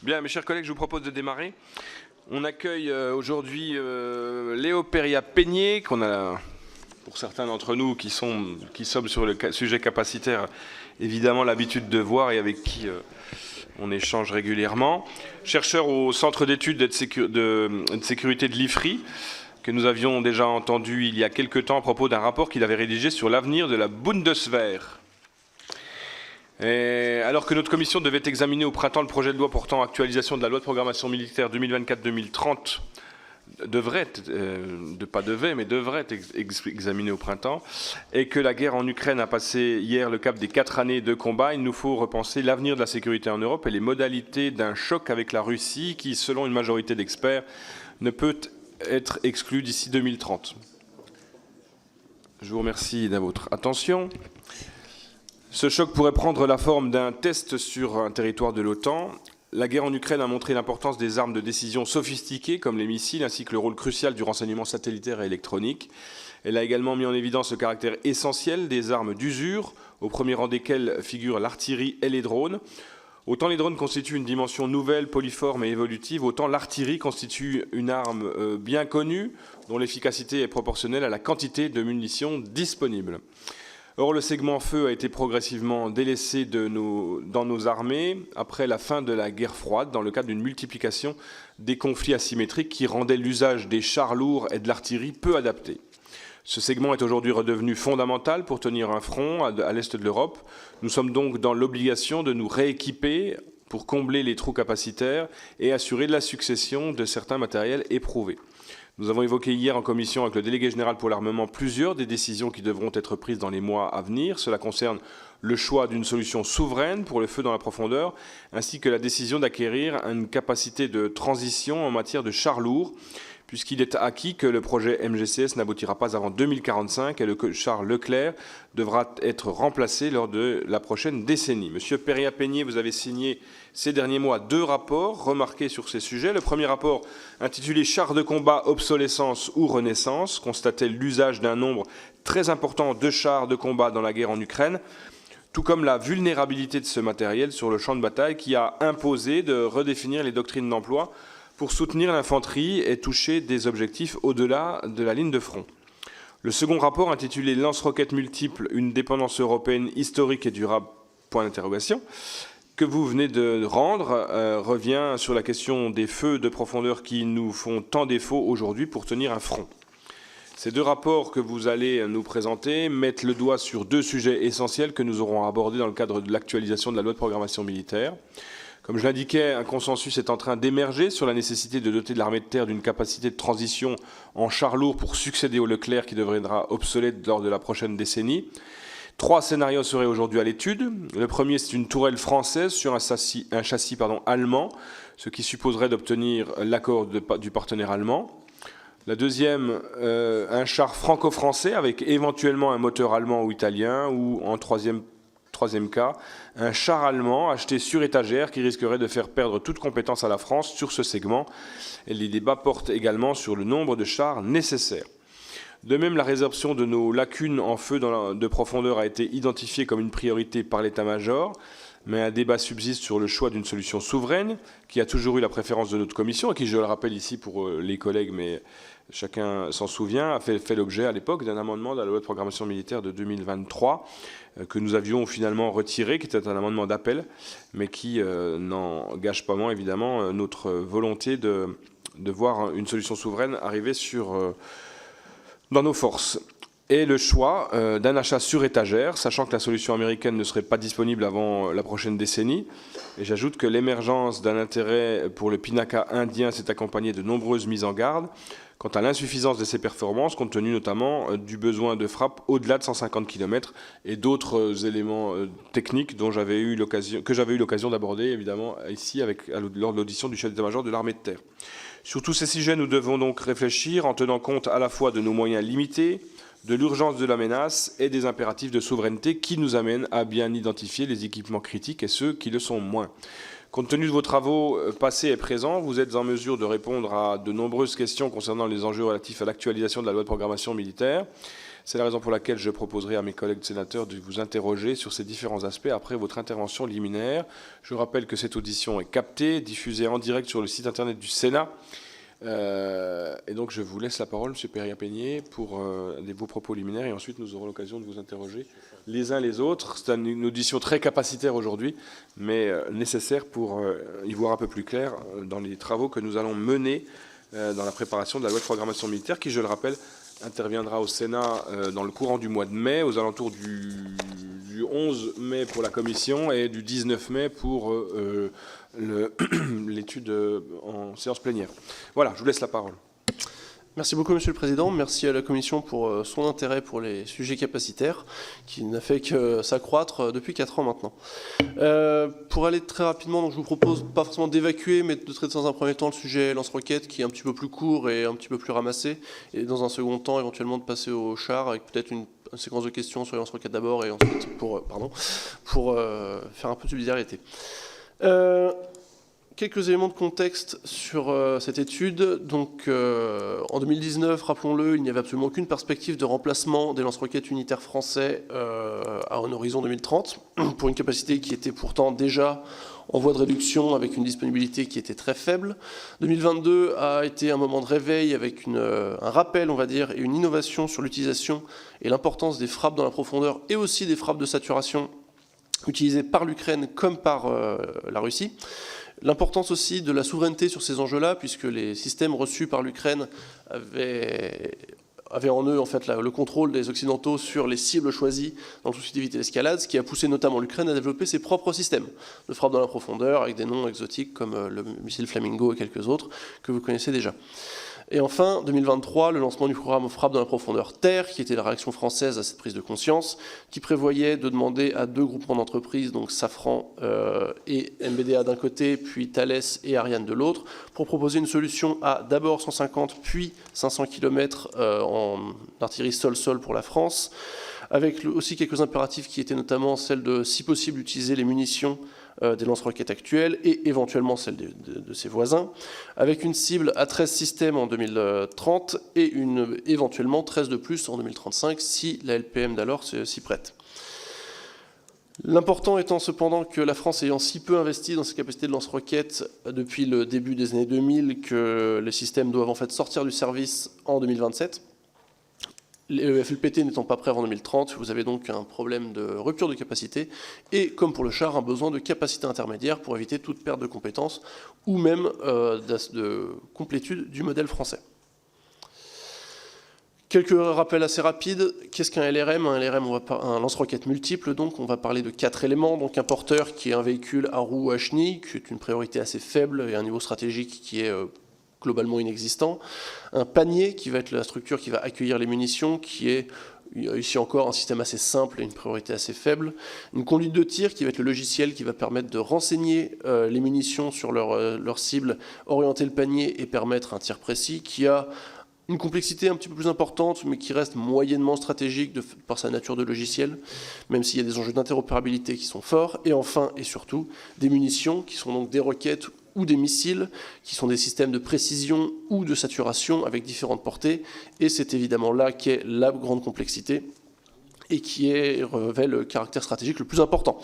Bien, mes chers collègues, je vous propose de démarrer. On accueille aujourd'hui Léo Peria-Peigné, qu'on a, pour certains d'entre nous qui sommes sur le sujet capacitaire, évidemment l'habitude de voir et avec qui on échange régulièrement. Chercheur au Centre d'études de sécurité de l'IFRI, que nous avions déjà entendu il y a quelque temps à propos d'un rapport qu'il avait rédigé sur l'avenir de la Bundeswehr. Et alors que notre commission devait examiner au printemps le projet de loi portant actualisation de la loi de programmation militaire 2024-2030, devrait être examiné au printemps, et que la guerre en Ukraine a passé hier le cap des 4 années de combat, il nous faut repenser l'avenir de la sécurité en Europe et les modalités d'un choc avec la Russie qui, selon une majorité d'experts, ne peut être exclu d'ici 2030. Je vous remercie de votre attention. Ce choc pourrait prendre la forme d'un test sur un territoire de l'OTAN. La guerre en Ukraine a montré l'importance des armes de décision sophistiquées comme les missiles, ainsi que le rôle crucial du renseignement satellitaire et électronique. Elle a également mis en évidence le caractère essentiel des armes d'usure, au premier rang desquelles figurent l'artillerie et les drones. Autant les drones constituent une dimension nouvelle, polyforme et évolutive, autant l'artillerie constitue une arme bien connue, dont l'efficacité est proportionnelle à la quantité de munitions disponibles. Or, le segment feu a été progressivement délaissé dans nos armées après la fin de la guerre froide, dans le cadre d'une multiplication des conflits asymétriques qui rendaient l'usage des chars lourds et de l'artillerie peu adapté. Ce segment est aujourd'hui redevenu fondamental pour tenir un front à l'est de l'Europe. Nous sommes donc dans l'obligation de nous rééquiper pour combler les trous capacitaires et assurer la succession de certains matériels éprouvés. Nous avons évoqué hier en commission avec le délégué général pour l'armement plusieurs des décisions qui devront être prises dans les mois à venir. Cela concerne le choix d'une solution souveraine pour le feu dans la profondeur, ainsi que la décision d'acquérir une capacité de transition en matière de chars lourds, puisqu'il est acquis que le projet MGCS n'aboutira pas avant 2045 et le char Leclerc devra être remplacé lors de la prochaine décennie. Monsieur Peria-Peigné, vous avez signé ces derniers mois 2 rapports remarqués sur ces sujets. Le premier rapport, intitulé « Chars de combat, obsolescence ou renaissance », constatait l'usage d'un nombre très important de chars de combat dans la guerre en Ukraine, tout comme la vulnérabilité de ce matériel sur le champ de bataille qui a imposé de redéfinir les doctrines d'emploi pour soutenir l'infanterie et toucher des objectifs au-delà de la ligne de front. Le second rapport, intitulé « Lance-roquettes multiples, une dépendance européenne historique et durable », que vous venez de rendre, revient sur la question des feux de profondeur qui nous font tant défaut aujourd'hui pour tenir un front. Ces 2 rapports que vous allez nous présenter mettent le doigt sur 2 sujets essentiels que nous aurons abordés dans le cadre de l'actualisation de la loi de programmation militaire. Comme je l'indiquais, un consensus est en train d'émerger sur la nécessité de doter de l'armée de terre d'une capacité de transition en chars lourds pour succéder au Leclerc qui deviendra obsolète lors de la prochaine décennie. 3 scénarios seraient aujourd'hui à l'étude. Le premier, c'est une tourelle française sur un châssis allemand, ce qui supposerait d'obtenir l'accord du partenaire allemand. La deuxième, un char franco-français avec éventuellement un moteur allemand ou italien, ou en troisième cas, un char allemand acheté sur étagère qui risquerait de faire perdre toute compétence à la France sur ce segment. Et les débats portent également sur le nombre de chars nécessaires. De même, la résorption de nos lacunes en feu de profondeur a été identifiée comme une priorité par l'état-major, mais un débat subsiste sur le choix d'une solution souveraine qui a toujours eu la préférence de notre commission et qui, je le rappelle ici pour les collègues, mais chacun s'en souvient, a fait l'objet à l'époque d'un amendement de la loi de programmation militaire de 2023 que nous avions finalement retiré, qui était un amendement d'appel, mais qui n'engage pas moins évidemment notre volonté de voir une solution souveraine arriver dans nos forces. Et le choix d'un achat sur étagère, sachant que la solution américaine ne serait pas disponible avant la prochaine décennie. Et j'ajoute que l'émergence d'un intérêt pour le Pinaka indien s'est accompagnée de nombreuses mises en garde quant à l'insuffisance de ses performances, compte tenu notamment du besoin de frappe au-delà de 150 km et d'autres éléments techniques que j'avais eu l'occasion d'aborder évidemment ici lors de l'audition du chef d'état-major de l'armée de terre. Sur tous ces sujets, nous devons donc réfléchir en tenant compte à la fois de nos moyens limités, de l'urgence de la menace et des impératifs de souveraineté qui nous amènent à bien identifier les équipements critiques et ceux qui le sont moins. Compte tenu de vos travaux passés et présents, vous êtes en mesure de répondre à de nombreuses questions concernant les enjeux relatifs à l'actualisation de la loi de programmation militaire. C'est la raison pour laquelle je proposerai à mes collègues sénateurs de vous interroger sur ces différents aspects après votre intervention liminaire. Je rappelle que cette audition est captée, diffusée en direct sur le site internet du Sénat. Et donc je vous laisse la parole, M. Péria-Peigné, pour vos propos liminaires, et ensuite nous aurons l'occasion de vous interroger les uns les autres. C'est une audition très capacitaire aujourd'hui, mais nécessaire pour y voir un peu plus clair dans les travaux que nous allons mener dans la préparation de la loi de programmation militaire, qui, je le rappelle, interviendra au Sénat dans le courant du mois de mai, aux alentours du 11 mai pour la commission et du 19 mai pour l'étude en séance plénière. Voilà, je vous laisse la parole. Merci beaucoup, Monsieur le Président. Merci à la Commission pour son intérêt pour les sujets capacitaires, qui n'a fait que s'accroître depuis 4 ans maintenant. Pour aller très rapidement, donc je vous propose pas forcément d'évacuer, mais de traiter dans un premier temps le sujet lance-roquettes, qui est un petit peu plus court et un petit peu plus ramassé, et dans un second temps, éventuellement, de passer au char, avec peut-être une séquence de questions sur les lance-roquettes d'abord, et ensuite pour faire un peu de subsidiarité. Quelques éléments de contexte sur cette étude. Donc, en 2019, rappelons-le, il n'y avait absolument aucune perspective de remplacement des lance-roquettes unitaires français à un horizon 2030, pour une capacité qui était pourtant déjà en voie de réduction avec une disponibilité qui était très faible. 2022 a été un moment de réveil avec un rappel, on va dire, et une innovation sur l'utilisation et l'importance des frappes dans la profondeur et aussi des frappes de saturation utilisées par l'Ukraine comme par la Russie. L'importance aussi de la souveraineté sur ces enjeux-là, puisque les systèmes reçus par l'Ukraine avaient en eux en fait, le contrôle des Occidentaux sur les cibles choisies dans le souci d'éviter l'escalade, ce qui a poussé notamment l'Ukraine à développer ses propres systèmes de frappe dans la profondeur, avec des noms exotiques comme le missile Flamingo et quelques autres que vous connaissez déjà. Et enfin, 2023, le lancement du programme Frappe dans la profondeur Terre, qui était la réaction française à cette prise de conscience, qui prévoyait de demander à 2 groupements d'entreprises, donc Safran et MBDA d'un côté, puis Thales et Ariane de l'autre, pour proposer une solution à d'abord 150, puis 500 km en artillerie sol-sol pour la France, avec aussi quelques impératifs qui étaient notamment celle de, si possible, utiliser les munitions des lance-roquettes actuelles et éventuellement celles de ses voisins, avec une cible à 13 systèmes en 2030 et éventuellement 13 de plus en 2035 si la LPM d'alors s'y prête. L'important étant cependant que la France ayant si peu investi dans ses capacités de lance-roquettes depuis le début des années 2000 que les systèmes doivent en fait sortir du service en 2027, le FLPT n'étant pas prêt avant 2030, vous avez donc un problème de rupture de capacité et, comme pour le char, un besoin de capacité intermédiaire pour éviter toute perte de compétences ou même de complétude du modèle français. Quelques rappels assez rapides. Qu'est-ce qu'un LRM? Un LRM, un lance-roquette multiple, donc on va parler de 4 éléments. Donc un porteur qui est un véhicule à roue ou à chenille, qui est une priorité assez faible et un niveau stratégique qui est globalement inexistant, un panier qui va être la structure qui va accueillir les munitions, qui est ici encore un système assez simple et une priorité assez faible, une conduite de tir qui va être le logiciel qui va permettre de renseigner les munitions sur leur cible, orienter le panier et permettre un tir précis, qui a une complexité un petit peu plus importante, mais qui reste moyennement stratégique par sa nature de logiciel, même s'il y a des enjeux d'interopérabilité qui sont forts, et enfin et surtout des munitions qui sont donc des roquettes ou des missiles, qui sont des systèmes de précision ou de saturation avec différentes portées, et c'est évidemment là qu'est la grande complexité et qui révèle le caractère stratégique le plus important.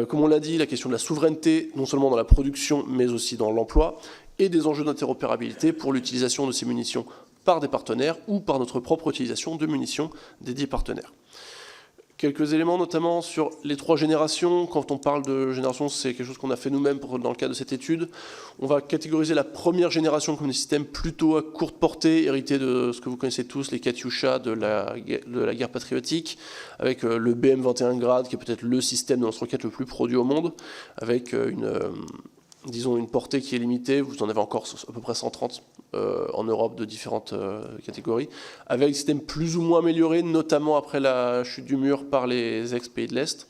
Comme on l'a dit, la question de la souveraineté, non seulement dans la production, mais aussi dans l'emploi, et des enjeux d'interopérabilité pour l'utilisation de ces munitions par des partenaires ou par notre propre utilisation de munitions dédiées partenaires. Quelques éléments notamment sur les 3 générations. Quand on parle de génération, c'est quelque chose qu'on a fait nous-mêmes dans le cadre de cette étude. On va catégoriser la première génération comme des systèmes plutôt à courte portée, hérités de ce que vous connaissez tous, les Katyusha de la guerre patriotique, avec le BM-21 Grad, qui est peut-être le système de lance-roquettes le plus produit au monde, avec disons une portée qui est limitée. Vous en avez encore à peu près 130 en Europe de différentes catégories, avec des systèmes plus ou moins améliorés, notamment après la chute du mur par les ex-pays de l'Est.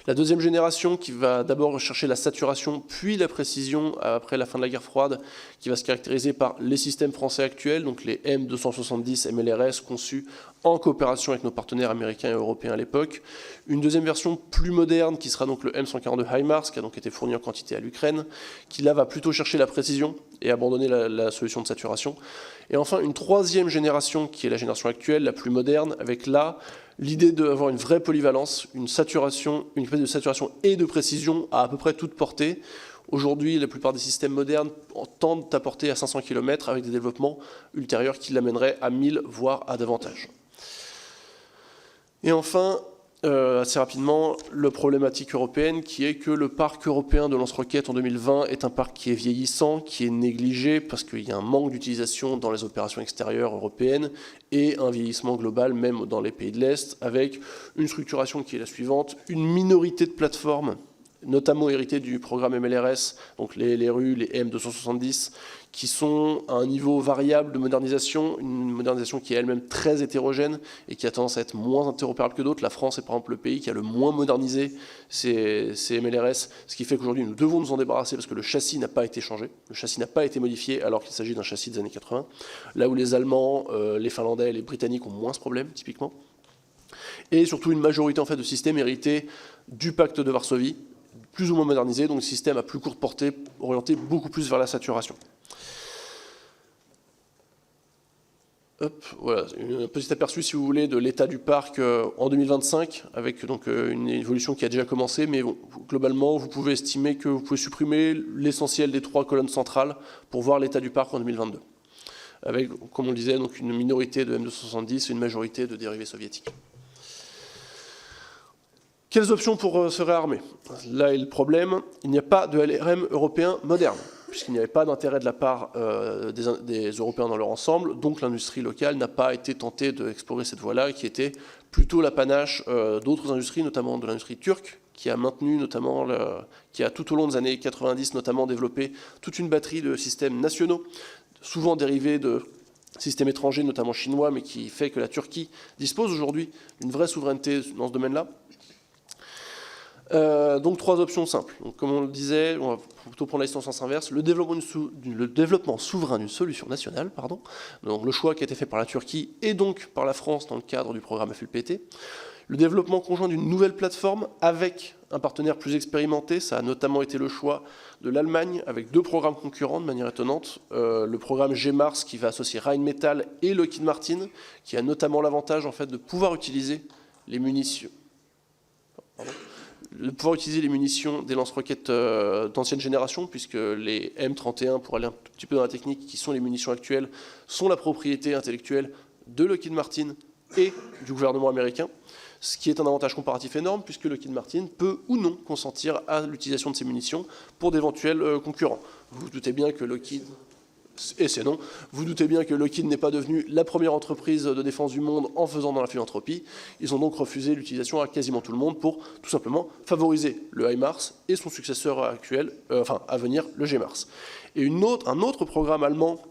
La deuxième génération qui va d'abord rechercher la saturation puis la précision après la fin de la guerre froide, qui va se caractériser par les systèmes français actuels, donc les M270 MLRS conçus en coopération avec nos partenaires américains et européens à l'époque. Une deuxième version plus moderne qui sera donc le M142 HIMARS, qui a donc été fourni en quantité à l'Ukraine, qui là va plutôt chercher la précision et abandonner la solution de saturation. Et enfin, une troisième génération, qui est la génération actuelle, la plus moderne, avec là l'idée d'avoir une vraie polyvalence, une capacité de saturation et de précision à peu près toute portée. Aujourd'hui, la plupart des systèmes modernes tendent à porter à 500 km avec des développements ultérieurs qui l'amèneraient à 1000, voire à davantage. Et enfin, assez rapidement, la problématique européenne qui est que le parc européen de lance-roquettes en 2020 est un parc qui est vieillissant, qui est négligé parce qu'il y a un manque d'utilisation dans les opérations extérieures européennes et un vieillissement global même dans les pays de l'Est avec une structuration qui est la suivante, une minorité de plateformes notamment héritées du programme MLRS, donc les RU, les M270, qui sont à un niveau variable de modernisation, une modernisation qui est elle-même très hétérogène et qui a tendance à être moins interopérable que d'autres. La France est par exemple le pays qui a le moins modernisé ces MLRS, ce qui fait qu'aujourd'hui nous devons nous en débarrasser parce que le châssis n'a pas été changé, le châssis n'a pas été modifié alors qu'il s'agit d'un châssis des années 80, là où les Allemands, les Finlandais et les Britanniques ont moins ce problème typiquement. Et surtout une majorité en fait, de systèmes hérités du pacte de Varsovie, plus ou moins modernisé, donc système à plus courte portée, orienté beaucoup plus vers la saturation. Hop, voilà, un petit aperçu, si vous voulez, de l'état du parc en 2025, avec donc, une évolution qui a déjà commencé, mais globalement, vous pouvez estimer que vous pouvez supprimer l'essentiel des 3 colonnes centrales pour voir l'état du parc en 2022. Avec, comme on le disait, donc une minorité de M270 et une majorité de dérivés soviétiques. Quelles options pour se réarmer? Là est le problème, il n'y a pas de LRM européen moderne, puisqu'il n'y avait pas d'intérêt de la part des Européens dans leur ensemble, donc l'industrie locale n'a pas été tentée d'explorer cette voie-là, qui était plutôt l'apanage d'autres industries, notamment de l'industrie turque, qui a maintenu notamment, qui a tout au long des années 90 notamment développé toute une batterie de systèmes nationaux, souvent dérivés de systèmes étrangers, notamment chinois, mais qui fait que la Turquie dispose aujourd'hui d'une vraie souveraineté dans ce domaine-là. Donc 3 options simples. Donc, comme on le disait, on va plutôt prendre la distance en sens inverse, le développement souverain d'une solution nationale, donc le choix qui a été fait par la Turquie et donc par la France dans le cadre du programme FLPT, le développement conjoint d'une nouvelle plateforme avec un partenaire plus expérimenté, ça a notamment été le choix de l'Allemagne avec 2 programmes concurrents de manière étonnante, le programme GMARS qui va associer Rheinmetall et Lockheed Martin, qui a notamment l'avantage en fait de pouvoir utiliser les munitions. Des lance-roquettes d'ancienne génération, puisque les M31, pour aller un petit peu dans la technique, qui sont les munitions actuelles, sont la propriété intellectuelle de Lockheed Martin et du gouvernement américain, ce qui est un avantage comparatif énorme, puisque Lockheed Martin peut ou non consentir à l'utilisation de ces munitions pour d'éventuels concurrents. Vous vous doutez bien que Lockheed... Et c'est non. Vous doutez bien que Lockheed n'est pas devenue la première entreprise de défense du monde en faisant dans la philanthropie. Ils ont donc refusé l'utilisation à quasiment tout le monde pour tout simplement favoriser le HIMARS et son successeur actuel, à venir, le GMARS. Et un autre programme allemand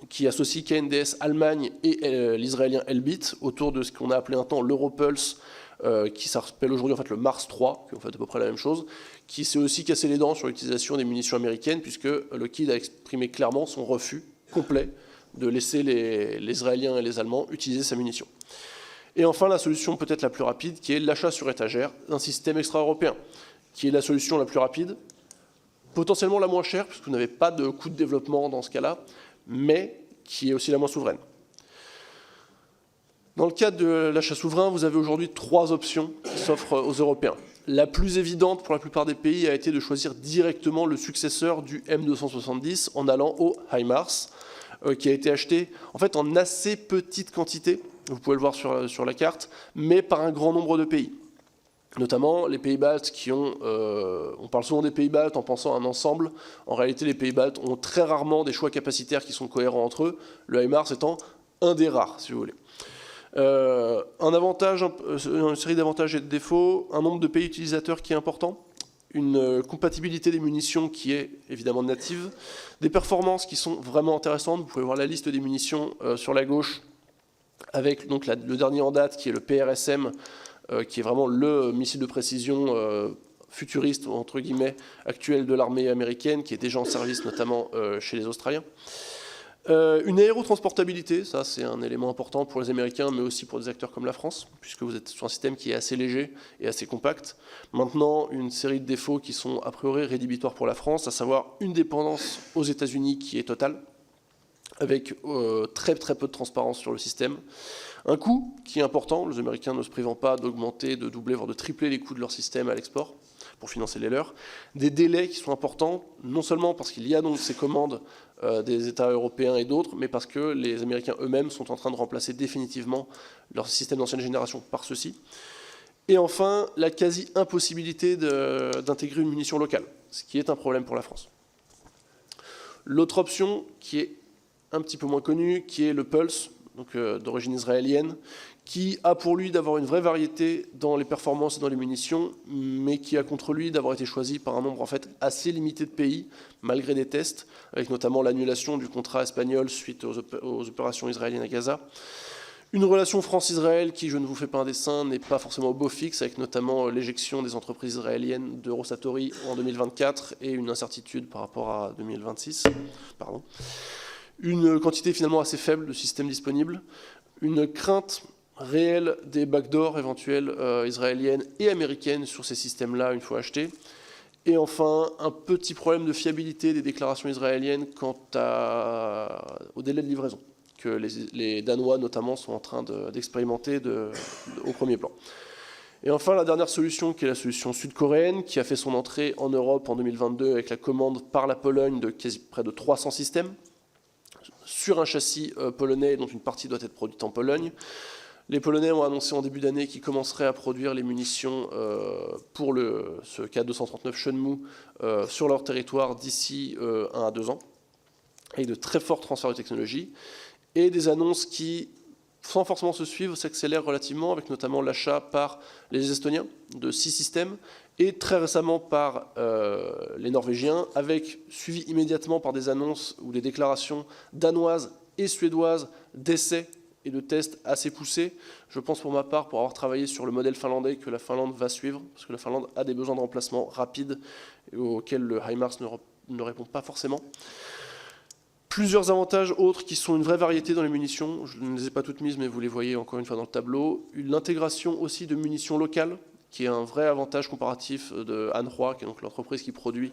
qui associe KNDS Allemagne et l'israélien Elbit autour de ce qu'on a appelé un temps l'Europulse, qui s'appelle aujourd'hui en fait le Mars 3, qui est en fait à peu près la même chose, qui s'est aussi cassé les dents sur l'utilisation des munitions américaines, puisque Lockheed a exprimé clairement son refus complet de laisser les Israéliens et les Allemands utiliser sa munition. Et enfin, la solution peut-être la plus rapide, qui est l'achat sur étagère d'un système extra-européen, qui est la solution la plus rapide, potentiellement la moins chère, puisque vous n'avez pas de coût de développement dans ce cas-là, mais qui est aussi la moins souveraine. Dans le cadre de l'achat souverain, vous avez aujourd'hui 3 options qui s'offrent aux Européens. La plus évidente pour la plupart des pays a été de choisir directement le successeur du M270 en allant au HIMARS, qui a été acheté en fait en assez petite quantité, vous pouvez le voir sur la carte, mais par un grand nombre de pays. Notamment les pays baltes qui ont... on parle souvent des pays baltes en pensant à un ensemble. En réalité, les pays baltes ont très rarement des choix capacitaires qui sont cohérents entre eux, le HIMARS étant un des rares, si vous voulez. Une série d'avantages et de défauts, un nombre de pays utilisateurs qui est important, une compatibilité des munitions qui est évidemment native, des performances qui sont vraiment intéressantes. Vous pouvez voir la liste des munitions sur la gauche, avec donc le dernier en date qui est le PRSM, qui est vraiment le missile de précision futuriste, entre guillemets, actuel de l'armée américaine, qui est déjà en service notamment chez les Australiens. Une aérotransportabilité, ça c'est un élément important pour les Américains, mais aussi pour des acteurs comme la France, puisque vous êtes sur un système qui est assez léger et assez compact. Maintenant, une série de défauts qui sont a priori rédhibitoires pour la France, à savoir une dépendance aux États-Unis qui est totale, avec très très peu de transparence sur le système. Un coût qui est important, les Américains ne se privant pas d'augmenter, de doubler, voire de tripler les coûts de leur système à l'export pour financer les leurs. Des délais qui sont importants, non seulement parce qu'il y a donc ces commandes des États européens et d'autres, mais parce que les Américains eux-mêmes sont en train de remplacer définitivement leur système d'ancienne génération par ceux-ci. Et enfin, la quasi-impossibilité d'intégrer une munition locale, ce qui est un problème pour la France. L'autre option, qui est un petit peu moins connue, qui est le Pulse, donc d'origine israélienne, qui a pour lui d'avoir une vraie variété dans les performances et dans les munitions, mais qui a contre lui d'avoir été choisi par un nombre en fait assez limité de pays, malgré des tests, avec notamment l'annulation du contrat espagnol suite aux opérations israéliennes à Gaza. Une relation France-Israël qui, je ne vous fais pas un dessin, n'est pas forcément au beau fixe, avec notamment l'éjection des entreprises israéliennes de Rosatori en 2024 et une incertitude par rapport à 2026. Pardon. Une quantité finalement assez faible de systèmes disponibles, une crainte réelle des backdoors éventuelles israéliennes et américaines sur ces systèmes-là une fois achetés, et enfin un petit problème de fiabilité des déclarations israéliennes quant au délai de livraison, que les Danois notamment sont en train d'expérimenter au premier plan. Et enfin, la dernière solution, qui est la solution sud-coréenne, qui a fait son entrée en Europe en 2022 avec la commande par la Pologne de près de 300 systèmes, sur un châssis polonais dont une partie doit être produite en Pologne. Les Polonais ont annoncé en début d'année qu'ils commenceraient à produire les munitions pour ce K239 Chunmoo sur leur territoire d'ici 1 à 2 ans, avec de très forts transferts de technologie, et des annonces qui, sans forcément se suivre, s'accélèrent relativement, avec notamment l'achat par les Estoniens de 6 systèmes, et très récemment par les Norvégiens, avec suivi immédiatement par des annonces ou des déclarations danoises et suédoises d'essais et de tests assez poussés. Je pense pour ma part, pour avoir travaillé sur le modèle finlandais, que la Finlande va suivre, parce que la Finlande a des besoins de remplacement rapides auxquels le HIMARS ne répond pas forcément. Plusieurs avantages autres qui sont une vraie variété dans les munitions, je ne les ai pas toutes mises, mais vous les voyez encore une fois dans le tableau. L'intégration aussi de munitions locales, qui est un vrai avantage comparatif de Hanwha, qui est donc l'entreprise qui produit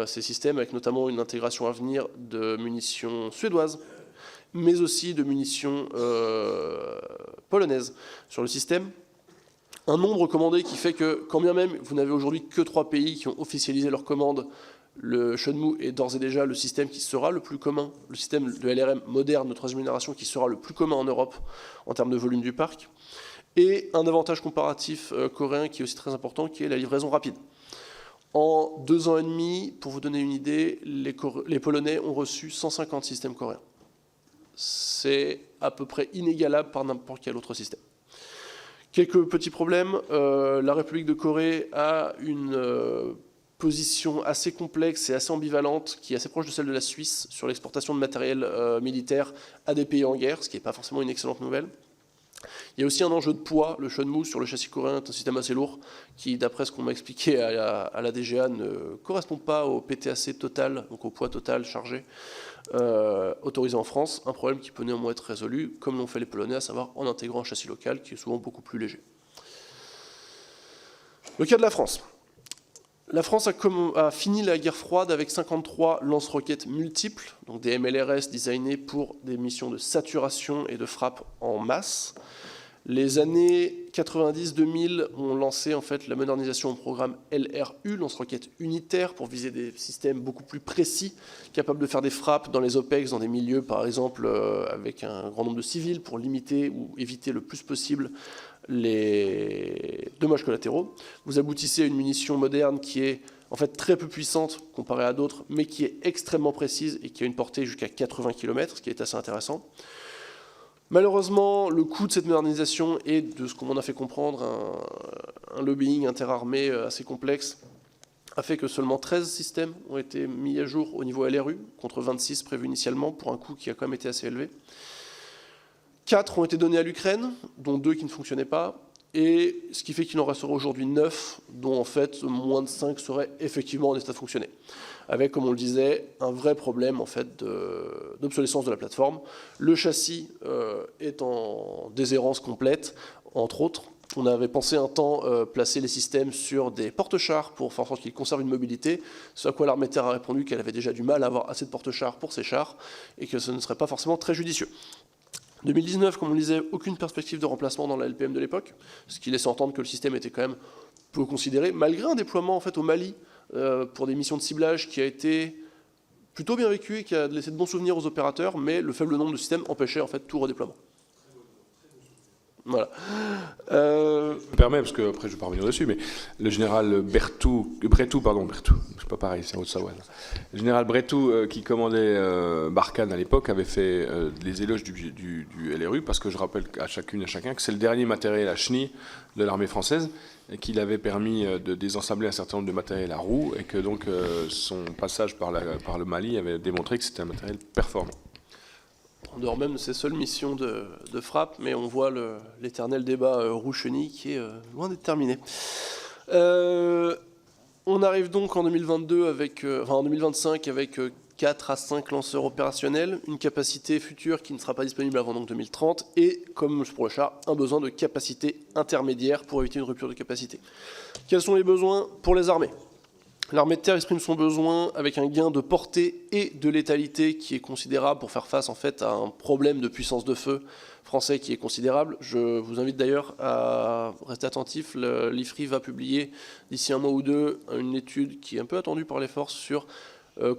ces systèmes, avec notamment une intégration à venir de munitions suédoises, mais aussi de munitions polonaises sur le système. Un nombre commandé qui fait que, quand bien même vous n'avez aujourd'hui que 3 pays qui ont officialisé leur commande, le Chunmoo est d'ores et déjà le système qui sera le plus commun, le système de LRM moderne de 3e génération qui sera le plus commun en Europe en termes de volume du parc. Et un avantage comparatif coréen qui est aussi très important, qui est la livraison rapide. En 2 ans et demi, pour vous donner une idée, les Polonais ont reçu 150 systèmes coréens. C'est à peu près inégalable par n'importe quel autre système. Quelques petits problèmes. La République de Corée a une position assez complexe et assez ambivalente, qui est assez proche de celle de la Suisse, sur l'exportation de matériel militaire à des pays en guerre, ce qui n'est pas forcément une excellente nouvelle. Il y a aussi un enjeu de poids. Le Chunmoo sur le châssis coréen est un système assez lourd qui, d'après ce qu'on m'a expliqué à la DGA, ne correspond pas au PTAC total, donc au poids total chargé autorisé en France. Un problème qui peut néanmoins être résolu, comme l'ont fait les Polonais, à savoir en intégrant un châssis local qui est souvent beaucoup plus léger. Le cas de la France. La France a fini la guerre froide avec 53 lance-roquettes multiples, donc des MLRS designés pour des missions de saturation et de frappe en masse. Les années 90-2000 ont lancé en fait la modernisation au programme LRU, lance-roquettes unitaires, pour viser des systèmes beaucoup plus précis, capables de faire des frappes dans les OPEX, dans des milieux par exemple avec un grand nombre de civils, pour limiter ou éviter le plus possible les dommages collatéraux. Vous aboutissez à une munition moderne qui est en fait très peu puissante comparée à d'autres, mais qui est extrêmement précise et qui a une portée jusqu'à 80 km, ce qui est assez intéressant. Malheureusement, le coût de cette modernisation et de ce qu'on m'en a fait comprendre, un lobbying interarmé assez complexe, a fait que seulement 13 systèmes ont été mis à jour au niveau LRU, contre 26 prévus initialement, pour un coût qui a quand même été assez élevé. 4 ont été donnés à l'Ukraine, dont 2 qui ne fonctionnaient pas, et ce qui fait qu'il en restera aujourd'hui 9, dont en fait moins de 5 seraient effectivement en état de fonctionner. avec, comme on le disait, un vrai problème en fait d'obsolescence de la plateforme. Le châssis est en déshérence complète, entre autres. On avait pensé un temps placer les systèmes sur des porte-chars pour faire en sorte qu'ils conservent une mobilité, ce à quoi l'armée de terre a répondu qu'elle avait déjà du mal à avoir assez de porte-chars pour ses chars et que ce ne serait pas forcément très judicieux. 2019, comme on le disait, aucune perspective de remplacement dans la LPM de l'époque, ce qui laissait entendre que le système était quand même peu considéré, malgré un déploiement en fait, au Mali pour des missions de ciblage qui a été plutôt bien vécu et qui a laissé de bons souvenirs aux opérateurs, mais le faible nombre de systèmes empêchait en fait, tout redéploiement. Voilà. Je me permets, parce que après je ne vais pas revenir dessus, mais le général Bretou, c'est pas pareil, c'est Haute-Savoie. Le général Bretou, qui commandait Barkhane à l'époque, avait fait les éloges du LRU, parce que je rappelle à chacune et à chacun que c'est le dernier matériel à chenilles de l'armée française, et qu'il avait permis de désensembler un certain nombre de matériel à roues, et que donc son passage par le Mali avait démontré que c'était un matériel performant. En dehors même de ses seules missions de frappe, mais on voit l'éternel débat roue-chenille qui est loin d'être terminé. On arrive donc en 2025 avec 4 à 5 lanceurs opérationnels, une capacité future qui ne sera pas disponible avant donc 2030, et, comme pour le char, un besoin de capacité intermédiaire pour éviter une rupture de capacité. Quels sont les besoins pour les armées ? L'armée de terre exprime son besoin avec un gain de portée et de létalité qui est considérable pour faire face en fait à un problème de puissance de feu français qui est considérable. Je vous invite d'ailleurs à rester attentif. L'IFRI va publier d'ici un mois ou deux une étude qui est un peu attendue par les forces sur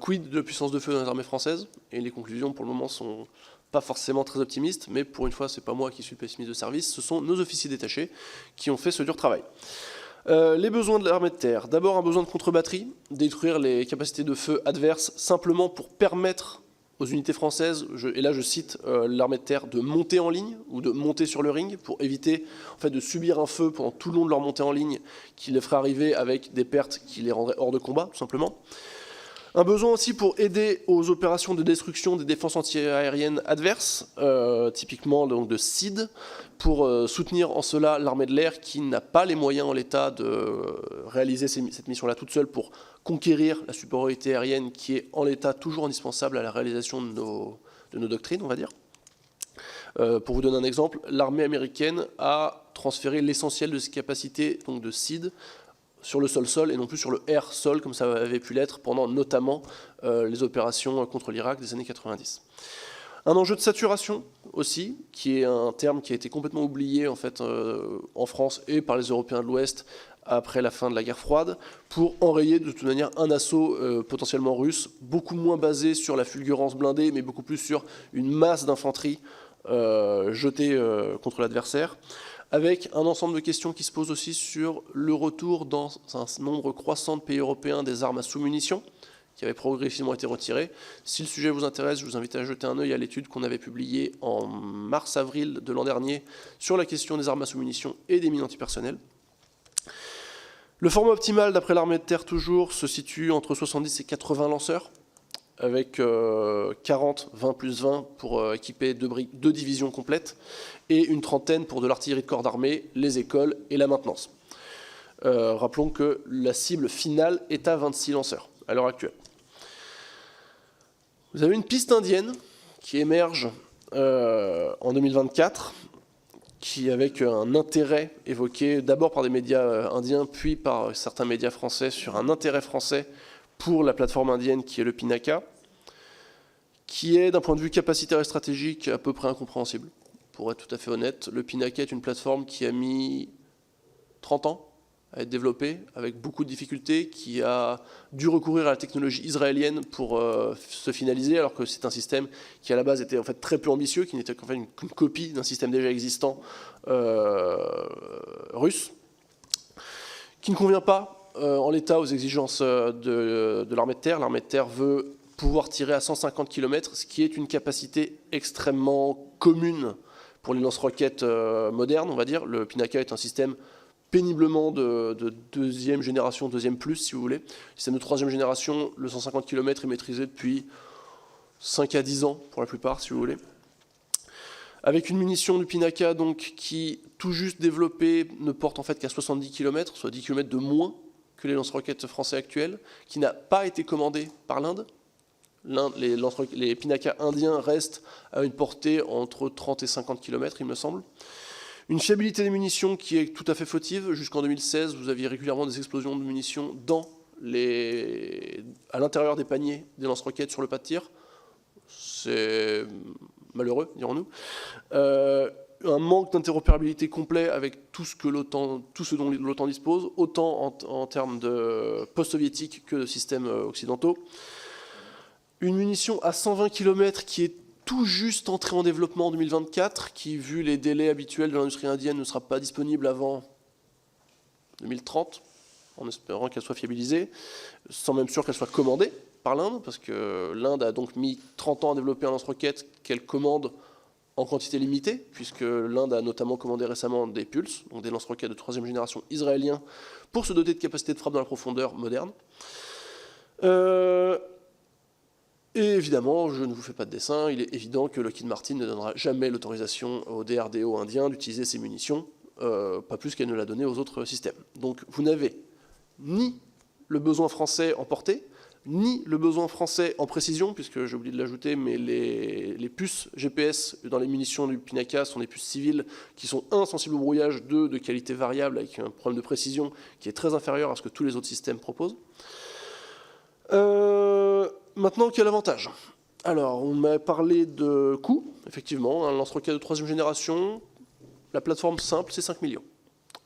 quid de puissance de feu dans les armées françaises. Et les conclusions pour le moment sont pas forcément très optimistes, mais pour une fois, c'est pas moi qui suis pessimiste de service, ce sont nos officiers détachés qui ont fait ce dur travail. Les besoins de l'armée de terre. D'abord un besoin de contre-batterie, détruire les capacités de feu adverses simplement pour permettre aux unités françaises, et là je cite l'armée de terre, de monter en ligne ou de monter sur le ring pour éviter en fait, de subir un feu pendant tout le long de leur montée en ligne qui les ferait arriver avec des pertes qui les rendraient hors de combat tout simplement. Un besoin aussi pour aider aux opérations de destruction des défenses antiaériennes adverses, typiquement donc de SID, pour soutenir en cela l'armée de l'air qui n'a pas les moyens en l'état de réaliser cette mission-là toute seule pour conquérir la supériorité aérienne qui est en l'état toujours indispensable à la réalisation de nos doctrines, on va dire. Pour vous donner un exemple, l'armée américaine a transféré l'essentiel de ses capacités donc de SID sur le sol-sol et non plus sur le air-sol comme ça avait pu l'être pendant notamment les opérations contre l'Irak des années 90. Un enjeu de saturation aussi, qui est un terme qui a été complètement oublié en fait en France et par les Européens de l'Ouest après la fin de la guerre froide, pour enrayer de toute manière un assaut potentiellement russe, beaucoup moins basé sur la fulgurance blindée, mais beaucoup plus sur une masse d'infanterie jetée contre l'adversaire, avec un ensemble de questions qui se posent aussi sur le retour dans un nombre croissant de pays européens des armes à sous-munitions, qui avaient progressivement été retirées. Si le sujet vous intéresse, je vous invite à jeter un œil à l'étude qu'on avait publiée en mars-avril de l'an dernier sur la question des armes à sous-munitions et des mines antipersonnelles. Le format optimal, d'après l'armée de terre toujours, se situe entre 70 et 80 lanceurs, avec 40, 20 plus 20 pour équiper deux divisions complètes, et une trentaine pour de l'artillerie de corps d'armée, les écoles et la maintenance. Rappelons que la cible finale est à 26 lanceurs à l'heure actuelle. Vous avez une piste indienne qui émerge en 2024, qui avec un intérêt évoqué d'abord par des médias indiens, puis par certains médias français sur un intérêt français pour la plateforme indienne qui est le Pinaka, qui est d'un point de vue capacitaire et stratégique à peu près incompréhensible. Pour être tout à fait honnête, le Pinaka est une plateforme qui a mis 30 ans à être développée, avec beaucoup de difficultés, qui a dû recourir à la technologie israélienne pour se finaliser, alors que c'est un système qui à la base était en fait très peu ambitieux, qui n'était qu'en fait une copie d'un système déjà existant russe, qui ne convient pas en l'état aux exigences de l'armée de terre. L'armée de terre veut pouvoir tirer à 150 km, ce qui est une capacité extrêmement commune pour les lance-roquettes modernes, on va dire. Le Pinaka est un système péniblement de deuxième génération, deuxième plus, si vous voulez. Système de troisième génération, le 150 km est maîtrisé depuis 5 à 10 ans, pour la plupart, si vous voulez. Avec une munition du Pinaka, donc, qui, tout juste développée, ne porte en fait qu'à 70 km, soit 10 km de moins que les lance-roquettes français actuels, qui n'a pas été commandé par l'Inde. Les Pinaka indiens restent à une portée entre 30 et 50 km, il me semble. Une fiabilité des munitions qui est tout à fait fautive. Jusqu'en 2016, vous aviez régulièrement des explosions de munitions à l'intérieur des paniers des lance-roquettes sur le pas de tir. C'est malheureux, dirons-nous. Un manque d'interopérabilité complet avec tout ce dont l'OTAN dispose, autant en termes de post-soviétiques que de systèmes occidentaux. Une munition à 120 km qui est tout juste entrée en développement en 2024, qui, vu les délais habituels de l'industrie indienne, ne sera pas disponible avant 2030, en espérant qu'elle soit fiabilisée, sans même sûr qu'elle soit commandée par l'Inde, parce que l'Inde a donc mis 30 ans à développer un lance-roquette qu'elle commande en quantité limitée, puisque l'Inde a notamment commandé récemment des Pulse, donc des lance-roquettes de 3e génération israéliens, pour se doter de capacités de frappe dans la profondeur moderne. Et évidemment, je ne vous fais pas de dessin, il est évident que Lockheed Martin ne donnera jamais l'autorisation au DRDO indien d'utiliser ces munitions, pas plus qu'elle ne l'a donné aux autres systèmes. Donc vous n'avez ni le besoin français en portée, ni le besoin français en précision, puisque j'ai oublié de l'ajouter, mais les puces GPS dans les munitions du Pinaka sont des puces civiles qui sont 1, sensibles au brouillage, 2, de qualité variable, avec un problème de précision qui est très inférieur à ce que tous les autres systèmes proposent. Maintenant, quel avantage? Alors, on m'a parlé de coût, effectivement, un lance-roquette de 3e génération, la plateforme simple, c'est 5 millions.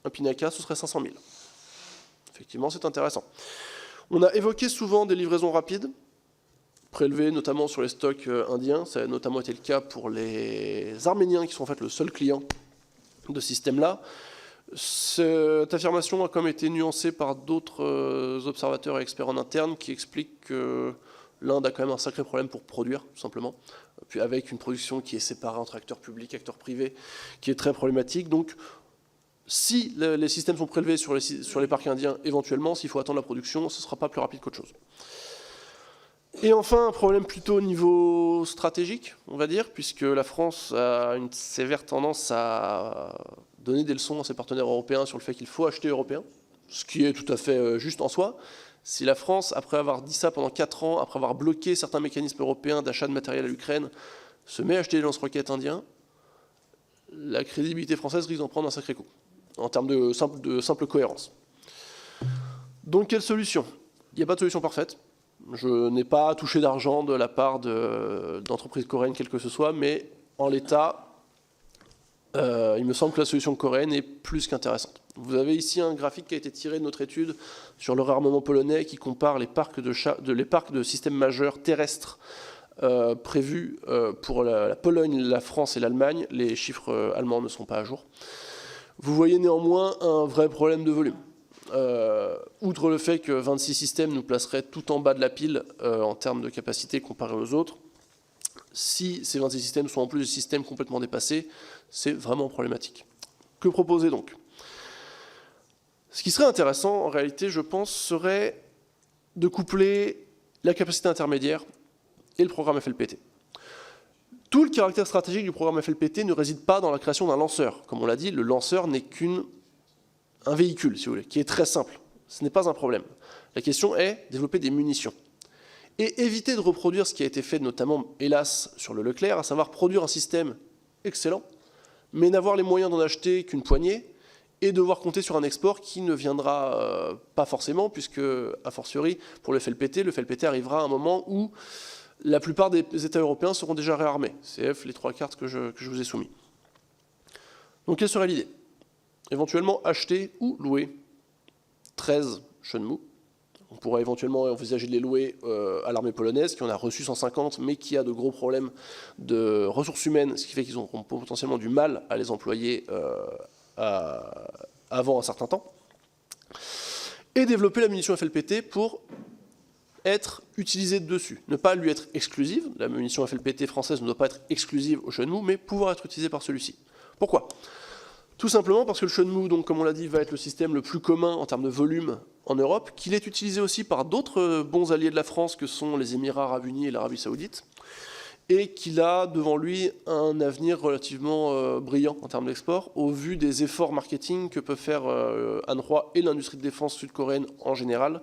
Un Pinaka, ce serait 500 000. Effectivement, c'est intéressant. On a évoqué souvent des livraisons rapides, prélevées notamment sur les stocks indiens. Ça a notamment été le cas pour les Arméniens, qui sont en fait le seul client de ce système-là. Cette affirmation a quand même été nuancée par d'autres observateurs et experts en interne qui expliquent que l'Inde a quand même un sacré problème pour produire, tout simplement, puis avec une production qui est séparée entre acteurs publics et acteurs privés, qui est très problématique. Donc, si les systèmes sont prélevés sur les parcs indiens, éventuellement, s'il faut attendre la production, ce ne sera pas plus rapide qu'autre chose. Et enfin, un problème plutôt au niveau stratégique, on va dire, puisque la France a une sévère tendance à donner des leçons à ses partenaires européens sur le fait qu'il faut acheter européen, ce qui est tout à fait juste en soi. Si la France, après avoir dit ça pendant 4 ans, après avoir bloqué certains mécanismes européens d'achat de matériel à l'Ukraine, se met à acheter des lance-roquettes indiens, la crédibilité française risque d'en prendre un sacré coup, en termes de simple cohérence. Donc, quelle solution? Il n'y a pas de solution parfaite. Je n'ai pas touché d'argent de la part d'entreprises coréennes, quelle que ce soit, mais en l'état, il me semble que la solution coréenne est plus qu'intéressante. Vous avez ici un graphique qui a été tiré de notre étude sur le réarmement polonais qui compare les parcs de systèmes majeurs terrestres prévus pour la Pologne, la France et l'Allemagne. Les chiffres allemands ne sont pas à jour. Vous voyez néanmoins un vrai problème de volume. Outre le fait que 26 systèmes nous placeraient tout en bas de la pile en termes de capacité comparé aux autres, si ces 26 systèmes sont en plus des systèmes complètement dépassés, c'est vraiment problématique. Que proposer donc? Ce qui serait intéressant, en réalité, je pense, serait de coupler la capacité intermédiaire et le programme FLPT. Tout le caractère stratégique du programme FLPT ne réside pas dans la création d'un lanceur. Comme on l'a dit, le lanceur n'est qu'un véhicule, si vous voulez, qui est très simple. Ce n'est pas un problème. La question est développer des munitions. Et éviter de reproduire ce qui a été fait, notamment, hélas, sur le Leclerc, à savoir produire un système excellent, mais n'avoir les moyens d'en acheter qu'une poignée, et devoir compter sur un export qui ne viendra pas forcément, puisque, a fortiori, pour le FLPT arrivera à un moment où la plupart des États européens seront déjà réarmés. CF, les 3 cartes que je vous ai soumises. Donc, quelle serait l'idée? Éventuellement, acheter ou louer 13 Shunmu. On pourrait éventuellement envisager de les louer à l'armée polonaise, qui en a reçu 150, mais qui a de gros problèmes de ressources humaines, ce qui fait qu'ils auront potentiellement du mal à les employer avant un certain temps. Et développer la munition FLPT pour être utilisée dessus. Ne pas lui être exclusive. La munition FLPT française ne doit pas être exclusive au Shunmu, mais pouvoir être utilisée par celui-ci. Pourquoi? Tout simplement parce que le Shunmu, donc, comme on l'a dit, va être le système le plus commun en termes de volume en Europe, qu'il est utilisé aussi par d'autres bons alliés de la France que sont les Émirats arabes unis et l'Arabie saoudite, et qu'il a devant lui un avenir relativement brillant en termes d'export, au vu des efforts marketing que peut faire Hanwha et l'industrie de défense sud-coréenne en général,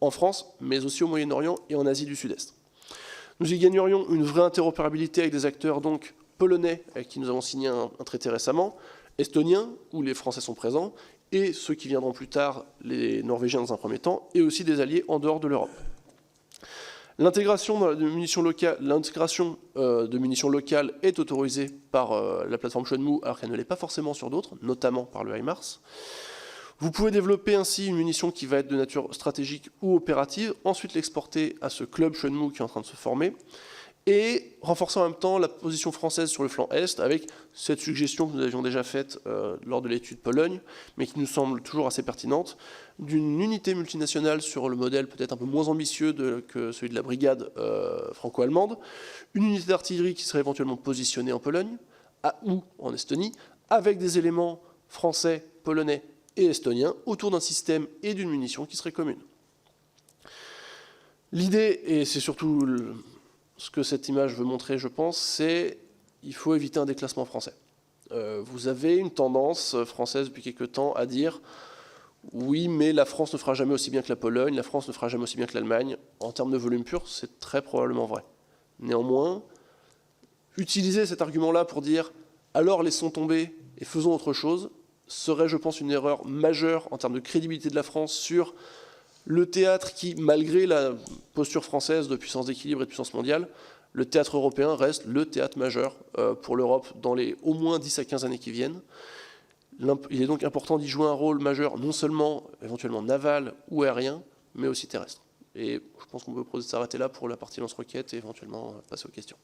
en France, mais aussi au Moyen-Orient et en Asie du Sud-Est. Nous y gagnerions une vraie interopérabilité avec des acteurs donc polonais, avec qui nous avons signé un traité récemment, estoniens, où les Français sont présents, et ceux qui viendront plus tard, les Norvégiens dans un premier temps, et aussi des alliés en dehors de l'Europe. L'intégration de munitions locales est autorisée par la plateforme Shenmue, alors qu'elle ne l'est pas forcément sur d'autres, notamment par le HIMARS. Vous pouvez développer ainsi une munition qui va être de nature stratégique ou opérative, ensuite l'exporter à ce club Shenmue qui est en train de se former, et renforcer en même temps la position française sur le flanc Est, avec cette suggestion que nous avions déjà faite lors de l'étude Pologne, mais qui nous semble toujours assez pertinente, d'une unité multinationale sur le modèle peut-être un peu moins ambitieux que celui de la brigade franco-allemande, une unité d'artillerie qui serait éventuellement positionnée en Pologne, ou en Estonie, avec des éléments français, polonais et estoniens, autour d'un système et d'une munition qui serait commune. L'idée, et c'est surtout ce que cette image veut montrer, je pense, c'est qu'il faut éviter un déclassement français. Vous avez une tendance française depuis quelque temps à dire oui, mais la France ne fera jamais aussi bien que la Pologne, la France ne fera jamais aussi bien que l'Allemagne. En termes de volume pur, c'est très probablement vrai. Néanmoins, utiliser cet argument-là pour dire alors laissons tomber et faisons autre chose serait, je pense, une erreur majeure en termes de crédibilité de la France sur le théâtre qui, malgré la posture française de puissance d'équilibre et de puissance mondiale, le théâtre européen reste le théâtre majeur pour l'Europe dans les au moins 10 à 15 années qui viennent. Il est donc important d'y jouer un rôle majeur, non seulement éventuellement naval ou aérien, mais aussi terrestre. Et je pense qu'on peut s'arrêter là pour la partie lance-roquettes et éventuellement passer aux questions.